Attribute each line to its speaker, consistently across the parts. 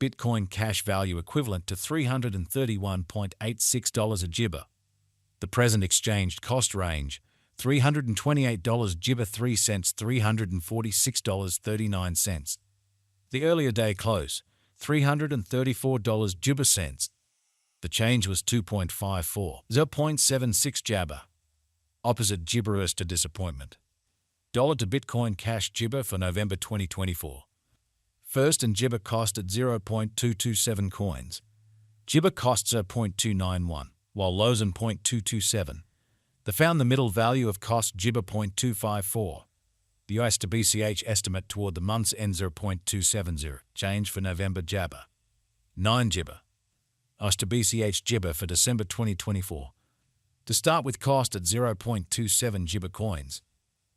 Speaker 1: Bitcoin cash value equivalent to $331.86 a gibber. The present exchanged cost range, $328 gibber 3 cents, $346.39. The earlier day close, $334 gibber cents. The change was 2.54, 0.76 jabber. Opposite gibberers to disappointment. Dollar to Bitcoin cash gibber for November 2024. First and gibber cost at 0.227 coins. Gibber costs are 0.291, while lows and 0.227. They found the middle value of cost gibber 0.254. The US to BCH estimate toward the month's end 0.270. Change for November jabber. 9 gibber. US to BCH gibber for December 2024. To start with cost at 0.27 gibber coins.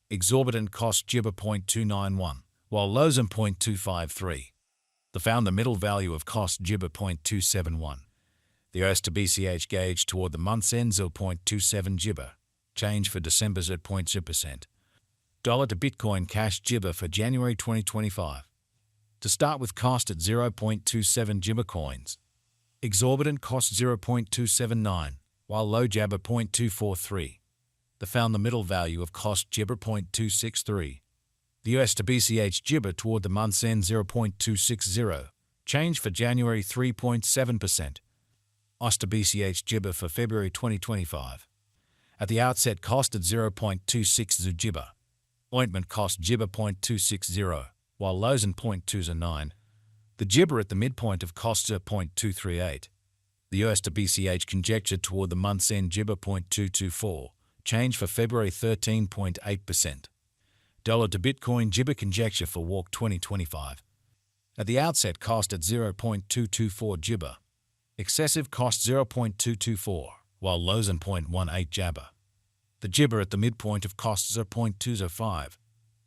Speaker 1: Exorbitant cost gibber 0.291, while lows and 0.253. They found the middle value of cost gibber 0.271. The US to BCH gauge toward the month's end 0.27 gibber. Change for December's at 0.2%. Dollar to Bitcoin cash gibber for January 2025. To start with cost at 0.27 gibber coins. Exorbitant cost 0.279, while low jabber 0.243. They found the middle value of cost gibber 0.263. The US to BCH gibber toward the month's end 0.260. Change for January 3.7%. US to BCH gibber for February 2025. At the outset cost at 0.260 gibber. Ointment cost gibber 0.260, while lows and 0.209. The gibber at the midpoint of costs are 0.238. The US to BCH conjecture toward the month's end gibber 0.224. Change for February 13.8%. Dollar to Bitcoin gibber conjecture for Walk 2025. At the outset cost at 0.224 gibber. Excessive cost 0.224, while lows and 0.18 jabber. The gibber at the midpoint of costs are 0.205.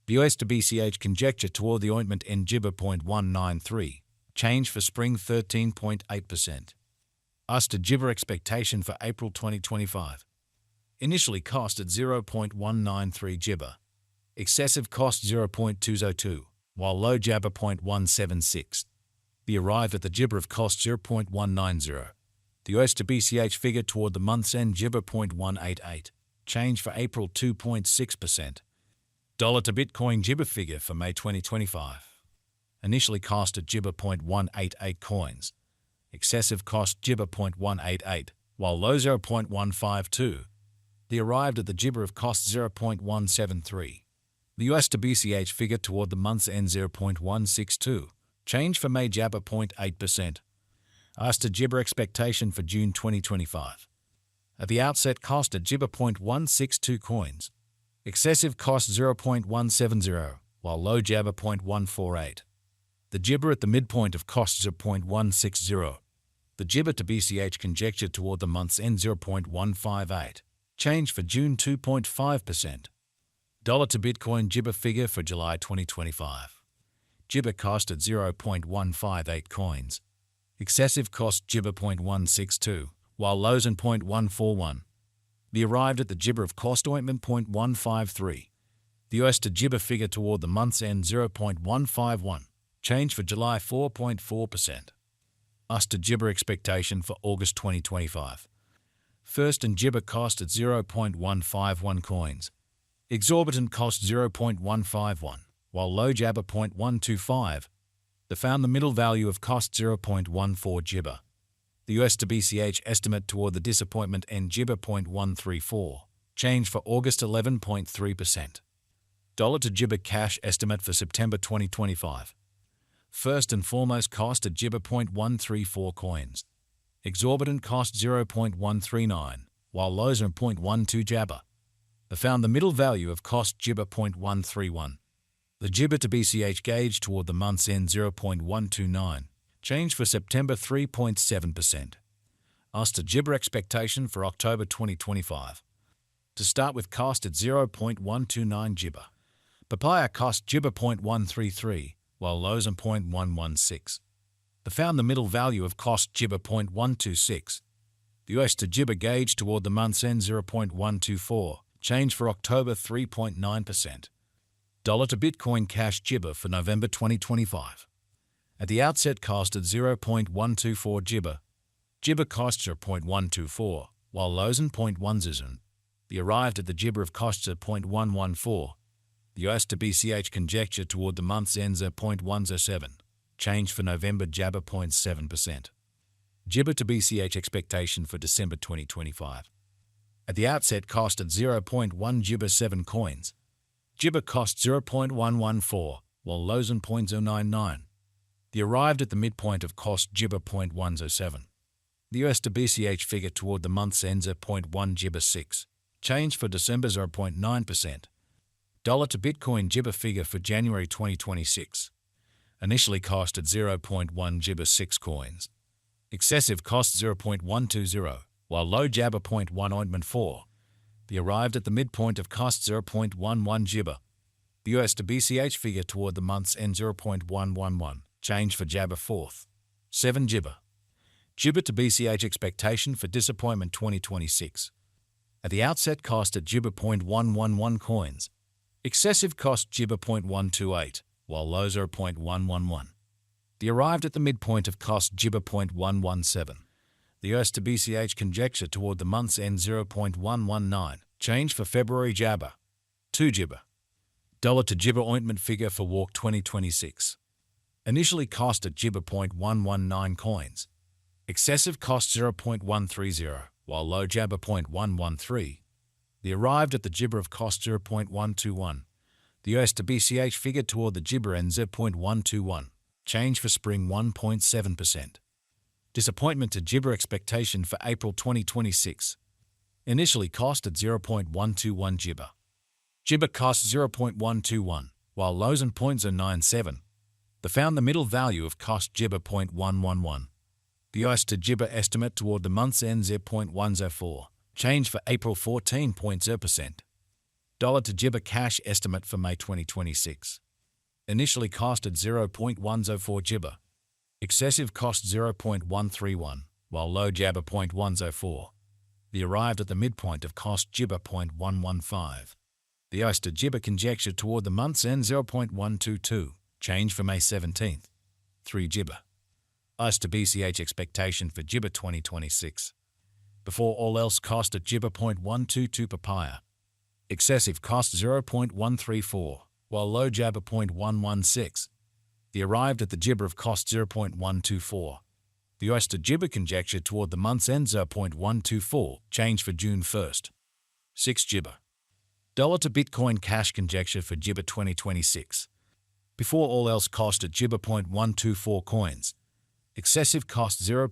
Speaker 1: The US to BCH conjecture toward the ointment end gibber 0.193. Change for spring 13.8%. US to gibber expectation for April 2025. Initially cost at 0.193 gibber. Excessive cost 0.202, while low jabber 0.176. The arrived at the gibber of cost 0.190. The US to BCH figure toward the month's end gibber 0.188. Change for April 2.6%. Dollar to Bitcoin gibber figure for May 2025. Initially cost at gibber 0.188 coins. Excessive cost gibber 0.188, while low 0.152. The arrived at the gibber of cost 0.173. The US to BCH figure toward the month's end 0.162. Change for May jabber 0.8%. US to gibber expectation for June 2025. At the outset cost at gibber 0.162 coins. Excessive cost 0.170, while low jabber 0.148. The gibber at the midpoint of costs are 0.160. The gibber to BCH conjecture toward the month's end 0.158. Change for June 2.5%. Dollar to Bitcoin gibber figure for July 2025. Gibber cost at 0.158 coins. Excessive cost gibber 0.162, while lows and 0.141. The arrived at the gibber of cost ointment 0.153. The US to gibber figure toward the month's end 0.151. Change for July 4.4%. US to gibber expectation for August 2025. First and gibber cost at 0.151 coins. Exorbitant cost 0.151, while low jabber 0.125. They found the middle value of cost 0.14 gibber. The US to BCH estimate toward the disappointment end gibber 0.134. Change for August 11.3%. Dollar to gibber cash estimate for September 2025. First and foremost cost at gibber 0.134 coins. Exorbitant cost 0.139, while lows are 0.12 jabber. They found the middle value of cost gibber 0.131. The gibber to BCH gauge toward the month's end 0.129. Change for September 3.7%. US to gibber expectation for October 2025. To start with cost at 0.129 gibber. Papaya cost gibber 0.133, while lows are 0.116. They found the middle value of cost gibber 0.126. The US to gibber gauge toward the month's end 0.124. Change for October 3.9%. Dollar to Bitcoin cash gibber for November 2025. At the outset costed 0.124 Gibber. Gibber cost 0.124, while lows and 0.100. The arrived at the Gibber of cost 0.114. The US to BCH conjecture toward the month's end 0.107. Change for November Jabber 0.7%. Gibber to BCH expectation for December 2025. At the outset cost at 0.1 Gibber 7 coins. Gibber cost 0.114, while lows and 0.099. The arrived at the midpoint of cost Gibber 0.107. The US to BCH figure toward the month's end 0.1 Gibber 6. Change for December 0.9%. Dollar to Bitcoin Gibber figure for January 2026. Initially cost at 0.1 Gibber 6 coins. Excessive cost 0.120, while low Jabber 0.1 ointment 4. The arrived at the midpoint of cost 0.11 Gibber. The US to BCH figure toward the month's end 0.111. Change for Jabber 4th. 7 Gibber. Gibber to BCH expectation for disappointment 2026. At the outset cost at Gibber 0.111 coins. Excessive cost Gibber 0.128, while low 0.111. The arrived at the midpoint of cost Gibber 0.117. The US to BCH conjecture toward the month's end 0.119. Change for February Jabber. 2 Gibber. Dollar to Gibber ointment figure for Walk 2026. Initially cost at Gibber 0.119 coins. Excessive cost 0.130, while low Jabber 0.113. The arrived at the Gibber of cost 0.121. The US to BCH figure toward the Gibber end 0.121. Change for spring 1.7%. Disappointment to Gibber expectation for April 2026. Initially cost at 0.121 Gibber. Gibber cost 0.121, while lows and 0.097. They found the middle value of cost Gibber 0.111. The US to Gibber estimate toward the month's end 0.104. Change for April 14.0%. Dollar to Gibber cash estimate for May 2026. Initially cost at 0.104 Gibber. Excessive cost 0.131, while low Jabber 0.104. The arrived at the midpoint of cost Gibber 0.115. The US to Gibber conjecture toward the month's end 0.122. Change for May 17th. 3 Gibber. US to BCH expectation for Gibber 2026. Before all else cost at Gibber 0.122 papaya. Excessive cost 0.134, while low Jabber 0.116. The arrived at the Gibber of cost 0.124. The US to Gibber conjecture toward the month's end 0.124. Change for June 1st. 6 Gibber. Dollar to Bitcoin cash conjecture for Gibber 2026. Before all else cost at Gibber 0.124 coins. Excessive cost 0.